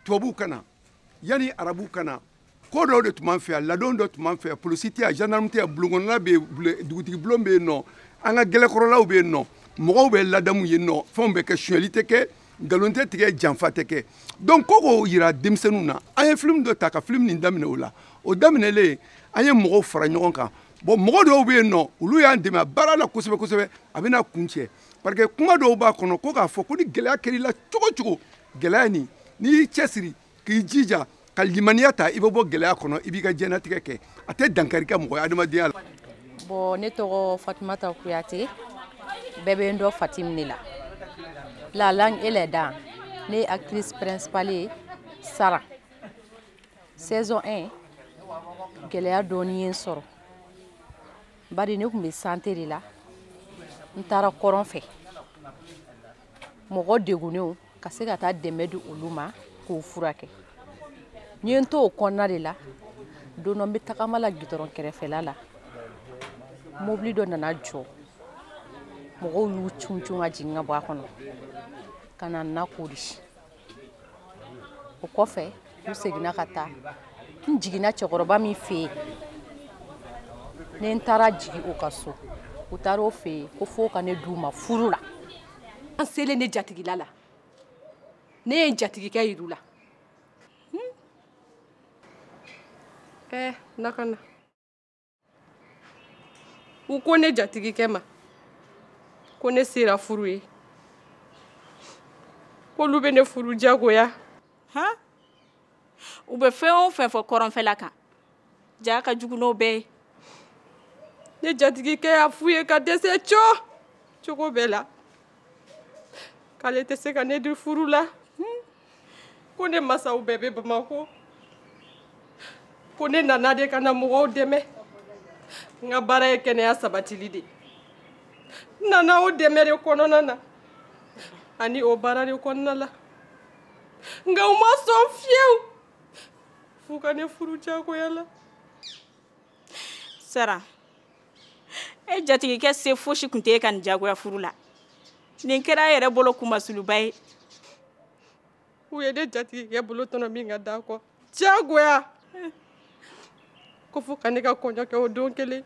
tubabu kana yani arabu kana ko dɔw de tun b'an fɛ yan ladon dɔ tun b'an fɛ yan polisi tɛ yan gendarme tɛ yan bulon bɛ yen dugutigi bulon bɛ yen nɔ an ka gɛlɛkɔrɔlaw bɛ yen nɔ mɔgɔw bɛ ladamu yen nɔ fɛnw bɛ kɛ suɲɛli tɛ kɛ nkalon tɛ tigɛ janfa tɛ kɛ donc ko k'o yira denmisɛnninw na an ye film dɔ ta ka film nin daminɛ o la o daminɛlen an ye mɔgɔw fara ɲɔgɔn kan bon mɔgɔ dɔw bɛ yen nɔ olu y'an dɛmɛ baara la kosɛbɛ kosɛbɛ a bɛna kun cɛ parce que kuma dɔw b'a kɔnɔ ko k'a fɔ ko ni gɛlɛya kɛr'i la cogo cogo gɛlɛya nin n'i y'i cɛsiri k'i jija ka limaniya ta i bɛ bɔ gɛlɛya kɔnɔ i b'i ka diɲɛlatigɛ kɛ a tɛ dankari kɛ mɔgɔ adamadenya la. Bon ne tɔgɔ Fatumata Kuyate bɛɛ bɛ n dɔn Fatim de la la langue et les dents ne ye actrice principale ye Sara saison 1 gɛlɛya dɔɔni ye n sɔrɔ bari ne tun bɛ santé de la n taara kɔrɔn fɛ mɔgɔ degunnenw ka se ka taa dɛmɛ di olu ma k'o furakɛ n ye n to o kɔnɔna de la don dɔ n bɛ tagama la gidɔrɔn kɛrɛfɛla la mobili dɔ nana jɔ mɔgɔw y'u cun ka jigin ka bɔ a kɔnɔ ka na n nakori o kɔfɛ u seginna ka taa n jiginna cɛkɔrɔba min fɛ yen ne n taara jigin o ka so u taara o fɛ yen ko fo ka ne d'u ma furu la an selen ne jatigila la ne ye n jatigikɛ yir'u la nakana u ko ne jatigikɛ ma ko ne sera furu ye k'olu bɛ ne furu jagoya u bɛ fɛn o fɛn fɔ kɔrɔnfɛla kan ja ka jugu n'o bɛɛ ye ne jatigikɛ y'a f'u ye ka dɛsɛ cogo bɛɛ la k'ale tɛ se ka ne di furu la ko ne masaw bɛɛ bɛ Bamako ko ne nana de ka na mɔgɔw dɛmɛ n ka baara ye kɛnɛya sabatili de n nana o dɛmɛ de kɔnɔna na ani o baara de kɔnɔna la nka u ma sɔn fiyewu f'u ka ne furu jagoya la. Sara e jatigikɛ se fosi tun tɛ e ka nin jagoya furu la nin kɛra e yɛrɛ bolo kumasuluba ye u ye ne jatigikɛ bolo tɔnɔ min ka da kɔ jagoya ko fo ka ne ka kɔɲɔ kɛ o don kelen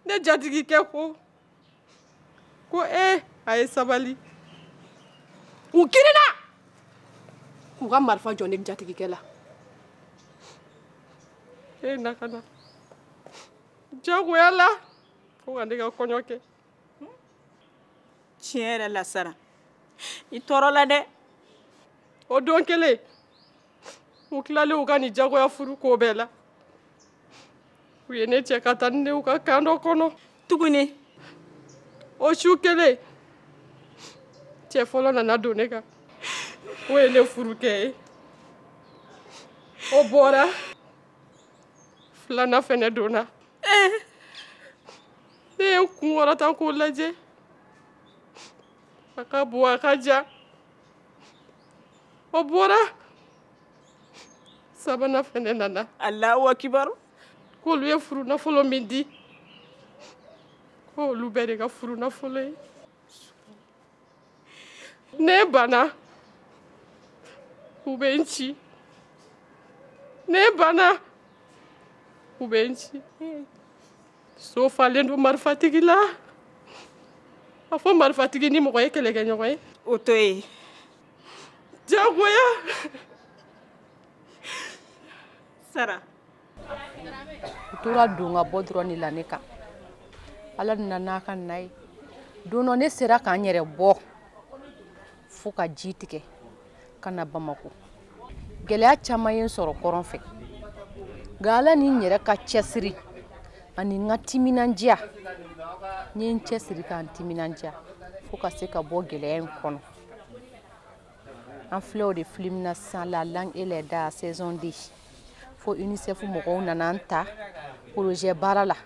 ne jatigikɛ ko a ye sabali u girinna k'u ka marifa jɔ ne jatigikɛ la nakana jagoya la fo ka ne ka kɔɲɔ kɛ tiɲɛ yɛrɛ la Sara i tɔɔrɔla dɛ o don kelen u tilalen u ka nin jagoya furu ko bɛɛ la u ye ne cɛ ka taa ni ne u ka kan dɔ kɔnɔ tuguni o su kelen cɛ fɔlɔ nana don ne kan o ye ne furukɛ ye o bɔra filanan fɛnɛ donna ne ye n kun kɔrɔta k'o lajɛ a ka bon a ka jan o bɔra sabanan fɛnɛ nana Alahu akibaru k'olu ye furu nafolo min di k'olu bɛɛ de ka furu nafolo ye ne bana u bɛ n ci ne bana u bɛ n ci so falen don marifatigi la a fɔ marifatigi ni mɔgɔ ye kɛlɛkɛɲɔgɔn ye o to ye jagoya. Sara u tora don ka bɔ dɔrɔn de la ne kan ala nana n'a ka na ye don dɔ ne sera k'an yɛrɛ bɔ fo ka ji tigɛ ka na Bamako gɛlɛya caman ye n sɔrɔ kɔrɔn fɛ nka ala ni n yɛrɛ ka cɛsiri ani n ka timinandiya n ye n cɛsiri k'an timinandiya fo ka se ka bɔ gɛlɛya in kɔnɔ an filɛ o de film na sisan la langue et les dents saison 2 fo UNICEF mɔgɔw nana an ta projet baara la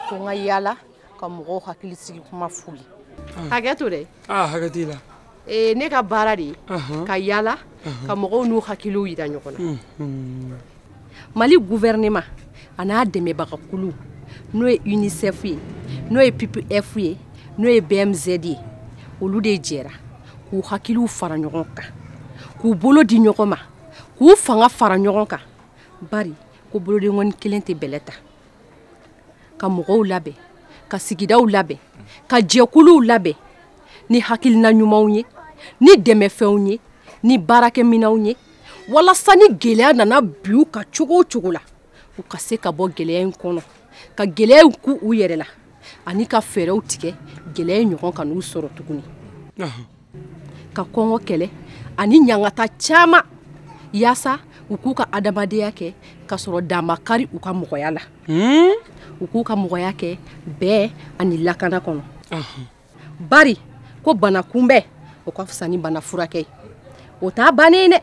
ko n ka yaala ka mɔgɔw hakili sigi kuma f'u ye hakɛ to dɛ hakɛ t'i la ne ka baara de ye ka yaala ka mɔgɔw n'u hakiliw yira ɲɔgɔn na Mali gouvernement a n'a dɛmɛbagakulu n'o ye UNICEF ye n'o ye PPF ye n'o ye BMZ ye olu de jɛra k'u hakiliw fara ɲɔgɔn kan k'u bolo di ɲɔgɔn ma k'u fanga fara ɲɔgɔn kan bari ko bolodenkɔni kelen tɛ bɛlɛ ta ka mɔgɔw labɛn ka sigidaw labɛn ka jɛkuluw labɛn ni hakilina ɲumanw ye ni dɛmɛfɛnw ye ni baarakɛminɛnw ye walasa ni gɛlɛya nana bi u ka cogo o cogo la u ka se ka bɔ gɛlɛya in kɔnɔ ka gɛlɛya ku u yɛrɛ la ani ka fɛɛrɛw tigɛ gɛlɛya ɲɔgɔn ka n'u sɔrɔ tuguni ka kɔngɔ kɛlɛ ani ɲangata caman yaasa u k'u ka adamadenya kɛ ka sɔrɔ dan ma kari u ka mɔgɔya la u k'u ka mɔgɔya kɛ bɛɛ ani lakana kɔnɔ bari ko bana kunbɛn o ka fisa ni bana furakɛ ye o t'a bannen dɛ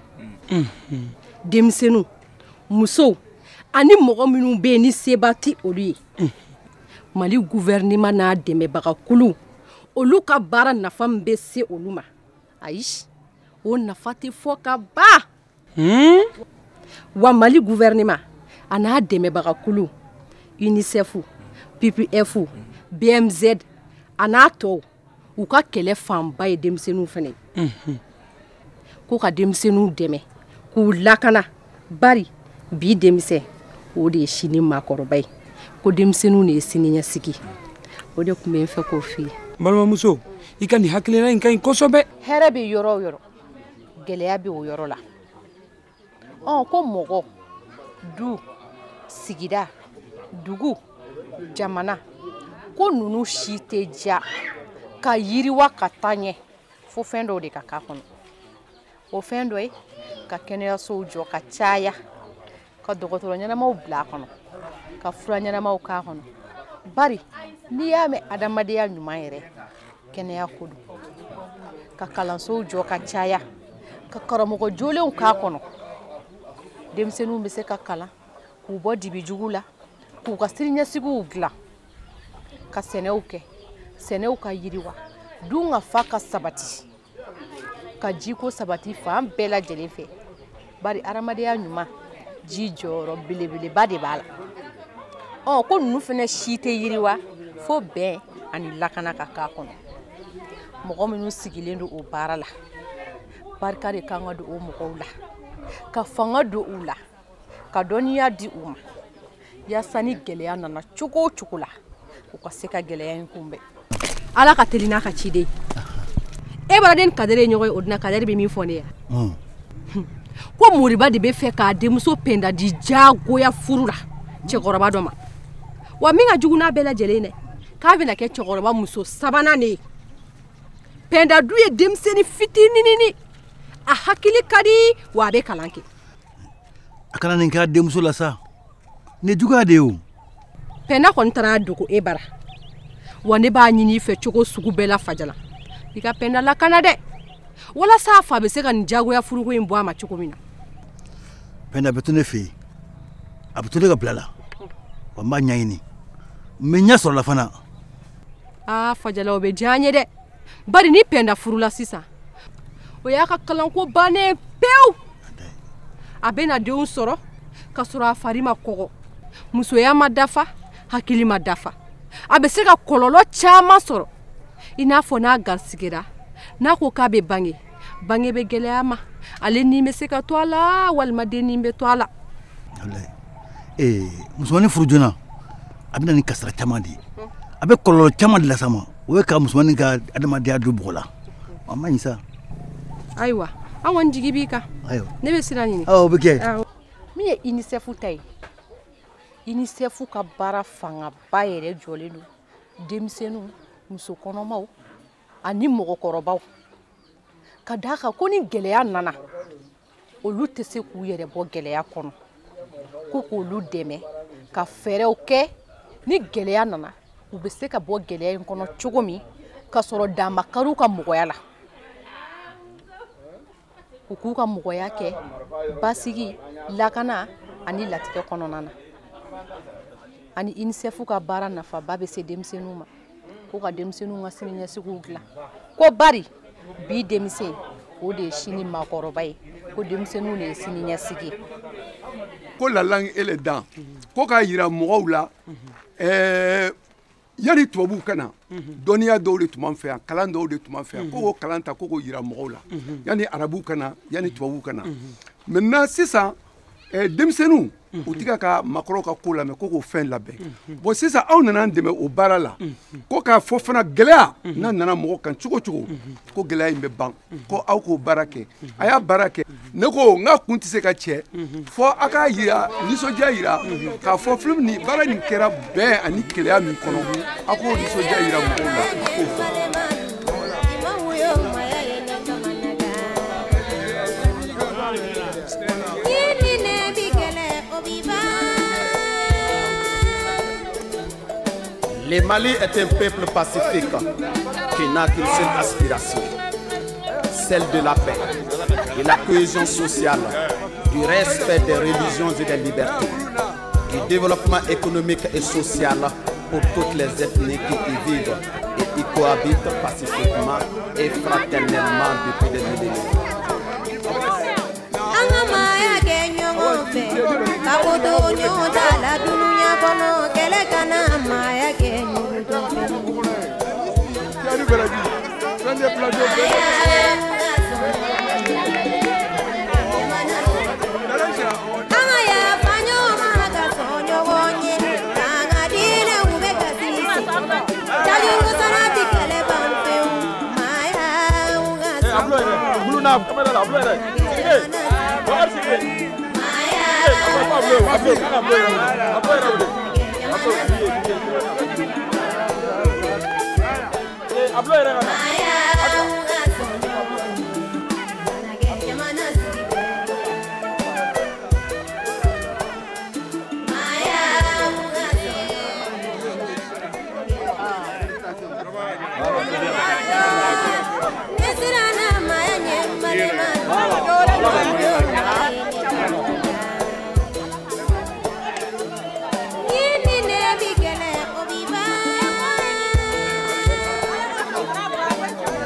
denmisɛnninw musow ani mɔgɔ minnu bɛ yen ni seba tɛ olu ye mali gouvernement n'a dɛmɛbagakulu olu ka baara nafa min bɛ se olu ma ayi o nafa tɛ fɔ ka ban wa mali gouvernement a n'a dɛmɛbagakulu UNICEF PPF BMZ a n'a tɔw u ka kɛlɛ fanba ye denmisɛnninw fana k'u ka denmisɛnninw dɛmɛ k'u lakana bari bi denmisɛn o de ye sini maakɔrɔba ye ko denmisɛnninw de ye sini ɲɛsigi o de tun bɛ n fɛ k'o f'i ye balimamuso i ka nin hakilina in ka ɲi kosɛbɛ hɛrɛ bɛ yɔrɔ o yɔrɔ gɛlɛya bɛ o yɔrɔ la ko mɔgɔ du sigida dugu jamana ko ninnu si tɛ ja ka yiriwa ka taa ɲɛ fo fɛn dɔw de ka k'a kɔnɔ o fɛn dɔ ye ka kɛnɛyasow jɔ ka caya ka dɔgɔtɔrɔ ɲɛnamaw bila a kɔnɔ ka fura ɲɛnamaw k'a kɔnɔ bari n'i y'a mɛn adamadenya ɲuman yɛrɛ kɛnɛya ko don ka kalansow jɔ ka caya ka karamɔgɔ jolenw k'a kɔnɔ denmisɛnninw bɛ se ka kalan k'u bɔ dibijugu la k'u ka siniɲɛsigiw dilan ka sɛnɛw kɛ sɛnɛw ka yiriwa dun ka fa ka sabati ka jiko sabati fan bɛɛ lajɛlen fɛ bari adamadenya ɲuman ji jɔyɔrɔ belebeleba de b'a la ko ninnu fana si tɛ yiriwa fo bɛn ani lakana ka k'a kɔnɔ mɔgɔ minnu sigilen don o baara la barika de kan ka don o mɔgɔw la ka fanga don u la ka dɔnniya di u ma yaasa ni gɛlɛya nana cogo o cogo la u ka se ka gɛlɛya in kunbɛn ala ka teli n'a ka ciden e bɔra den kadɛrɛ ye ɲɔgɔn ye o dina kadɛrɛ bɛ min fɔ ne ye ko moriba de bɛ fɛ k'a denmuso pɛnda di jagoya furu la cɛkɔrɔba dɔ ma wa min ka jugu n'a bɛɛ lajɛlen dɛ k'a bɛna kɛ cɛkɔrɔba muso sabanan de ye pɛndadu ye denmisɛnnin fitininini a hakili ka di wa a bɛ kalan kɛ a kana nin kɛra denmuso la sa ne juguya de ye o pɛnda kɔni taara dogo e bara wa ne b'a ɲini i fɛ cogo sugu bɛɛ la fajala i ka pɛnda lakana dɛ walasa a fa bɛ se ka nin jagoya furuko in bɔ a ma cogo min na pɛnda bɛ to ne fɛ yen a bɛ to ne ka bila la wa n b'a ɲɛɲini n bɛ ɲɛ sɔrɔ la fana fajala o bɛ diya n ye dɛ bari ni pɛnda furula sisan o y'a ka kalanko bannen pewu a bɛna denw sɔrɔ ka sɔrɔ a fari ma kɔgɔ musoya ma dafa hakili ma dafa a bɛ se ka kɔlɔlɔ caman sɔrɔ i n'a fɔ n'a garisigera n'a ko k'a bɛ bange bange bɛ gɛlɛya ma ale ni bɛ se ka to a la walima den ni bɛ to a la musomanin furu joona a bɛ na ni kasara caman de ye a bɛ kɔlɔlɔ caman de las'a ma o ye ka musomanin ka adamadenya don bɔgɔ la a ma ɲi sa ayiwa an kɔni jigi b'i kan ne bɛ sira ɲini o bɛ kɛ min ye UNICEF ta ye UNICEF ka baara fangaba yɛrɛ jɔlen don denmisɛnninw musokɔnɔmaw ani mɔgɔkɔrɔbaw ka d'a kan ko ni gɛlɛya nana olu tɛ se k'u yɛrɛ bɔ gɛlɛya kɔnɔ ko k'olu dɛmɛ ka fɛɛrɛw kɛ ni gɛlɛya nana u bɛ se ka bɔ gɛlɛya in kɔnɔ cogo min ka sɔrɔ dan ma kari u ka mɔgɔya la u k'u ka mɔgɔya kɛ basigi lakana ani latigɛ kɔnɔna na ani UNICEF ka baara nafaba bɛ se denmisɛnninw ma ko ka denmisɛnninw ka siniɲɛsigiw dilan ko bari bi denmisɛn o de ye sini maakɔrɔba ye ko denmisɛnninw de ye sini ɲɛsigi ko la langue et les dents ko k'a yira mɔgɔw la yani tubabu kana dɔnniya dɔw de tun b'an fɛ yan kalan dɔw de tun b'an fɛ yan ko k'o kalan ta ko k'o yira mɔgɔw la yani arabu kana yani tubabu kana maintenant sisan denmisɛnninw u tɛ ka makɔrɔw ka ko lamɛn ko k'o fɛn labɛn bon sisan aw nana an dɛmɛ o baara la ko k'a fɔ fana gɛlɛya n'a nana mɔgɔ kan cogo cogo ko gɛlɛya in bɛ ban ko aw k'o baara kɛ a y'a baara kɛ ne ko n ka kun tɛ se ka cɛ fɔ a k'a yira nisɔndiya yira k'a fɔ film ni baara nin kɛra bɛn ani kɛlɛya min kɔnɔ a k'o nisɔndiya yira mɔgɔw la a k'o fɔ. Le Mali est un peuple pacifique qui n'a qu'une seule aspiration, celle de la paix, de la cohésion sociale, du respect des religions et des libertés, du développement économique et social pour toutes les ethnies qui y vivent et y cohabitent pacifiquement et fraternellement depuis des millénaires.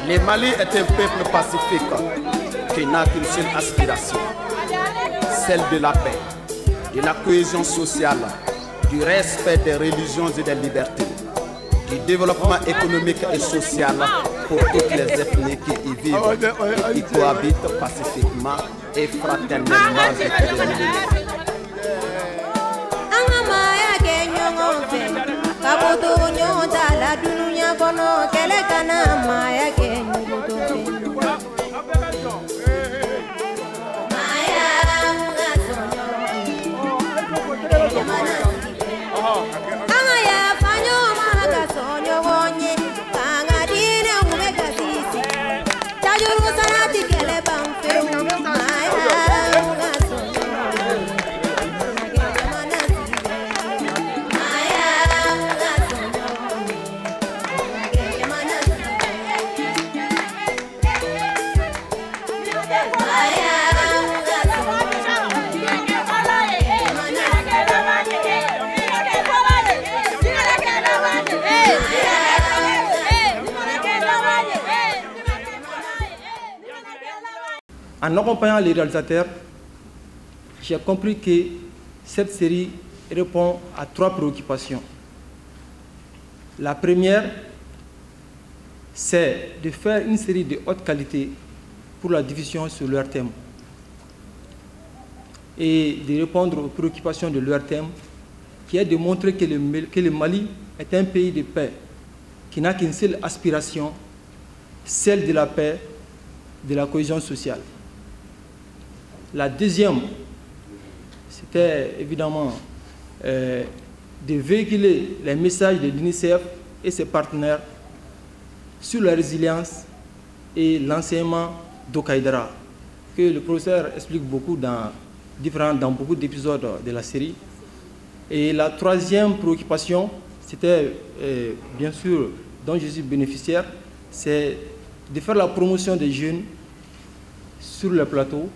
Le Mali est un peuple pacifique qui n'a qu'une seule aspiration, celle de la paix, de la cohésion sociale, du respect des religions et des libertés, du développement économique et social pour toutes les ethnies qui y vivent et qui cohabitent pacifiquement et fraternellement depuis des millénaires. En accompagnant les réalisateurs, j'ai compris que cette série répond à 3 préoccupations. La première, c'est de faire une série de haute qualité pour la diffusion sur leur thème et de répondre aux préoccupations de leur thème, qui est de montrer que le Mali est un pays de paix, qui n'a qu'une seule aspiration, celle de la paix, de la cohésion sociale. La deuxième, c'était évidemment de véhiculer les messages de l'UNICEF et ses partenaires sur la résilience et l'enseignement d'Okaïdara, que le professeur explique beaucoup dans beaucoup d'épisodes de la série. Et la troisième préoccupation, c'était bien sûr, dont je suis bénéficiaire, c'est de faire la promotion des jeunes sur le plateau.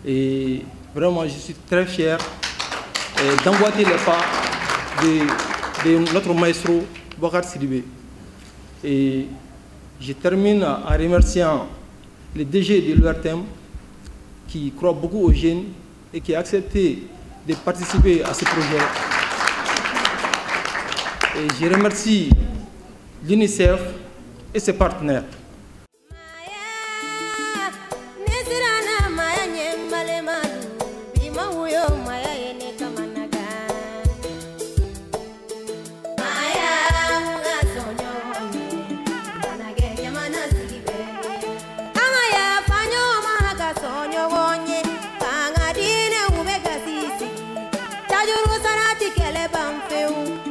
Et vraiment, je suis très fier d'emboîter les pas de notre maestro Bokar Sidibé. Et je termine en remerciant le DG de l'URTM qui croit beaucoup aux jeunes et qui a accepté de participer à ce projet. Et je remercie l'UNICEF et ses partenaires. Tajuru sanati kele bamfeu